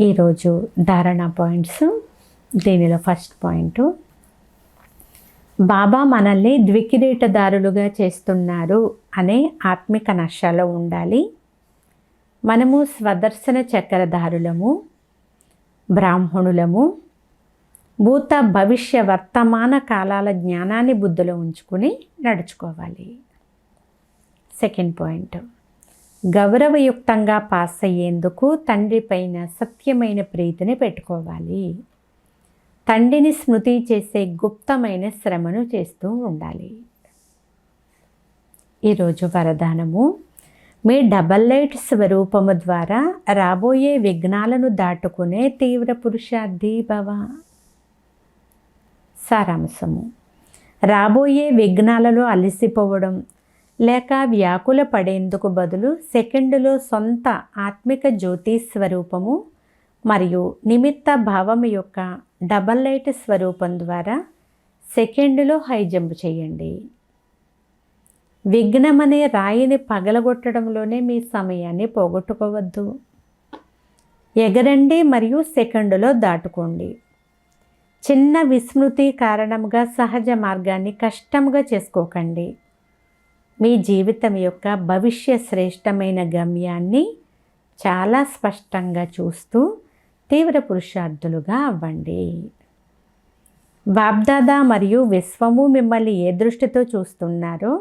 ఈరోజు ధారణ పాయింట్స్. దీనిలో ఫస్ట్ పాయింట్, బాబా మనల్ని ద్వికిరీటదారులుగా చేస్తున్నారు అనే ఆత్మిక నష్టాలో ఉండాలి. మనము స్వదర్శన చక్రధారులము, బ్రాహ్మణులము. భూత భవిష్య వర్తమాన కాలాల జ్ఞానాన్ని బుద్ధిలో ఉంచుకుని నడుచుకోవాలి. సెకండ్ పాయింట్, గౌరవయుక్తంగా పాస్ అయ్యేందుకు తండ్రి పైన సత్యమైన ప్రీతిని పెట్టుకోవాలి. తండ్రిని స్మృతి చేసే గుప్తమైన శ్రమను చేస్తూ ఉండాలి. ఈరోజు వరదానము, మీ డబల్ లైట్ స్వరూపము ద్వారా రాబోయే విఘ్నాలను దాటుకునే తీవ్ర పురుషార్థి భవ. సారాంశము, రాబోయే విఘ్నాలలో అలసిపోవడం లేక వ్యాకుల పడేందుకు బదులు సెకండులో సొంత ఆత్మిక జ్యోతి స్వరూపము మరియు నిమిత్త భావం యొక్క డబల్ లైట్ స్వరూపం ద్వారా సెకండులో హై జంప్ చేయండి. విఘ్నమనే రాయిని పగలగొట్టడంలోనే మీ సమయాన్ని పోగొట్టుకోవద్దు. ఎగరండి మరియు సెకండులో దాటుకోండి. చిన్న విస్మృతి కారణంగా సహజ మార్గాన్ని కష్టంగా చేసుకోకండి. మీ జీవితం యొక్క భవిష్య శ్రేష్టమైన గమ్యాన్ని చాలా స్పష్టంగా చూస్తూ తీవ్ర పురుషార్థులుగా అవ్వండి. బాబ్దాదా మరియు విశ్వము మిమ్మల్ని ఏ దృష్టితో చూస్తున్నారో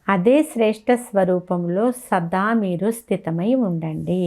అదే శ్రేష్ట స్వరూపంలో సదా మీరు స్థితమై ఉండండి.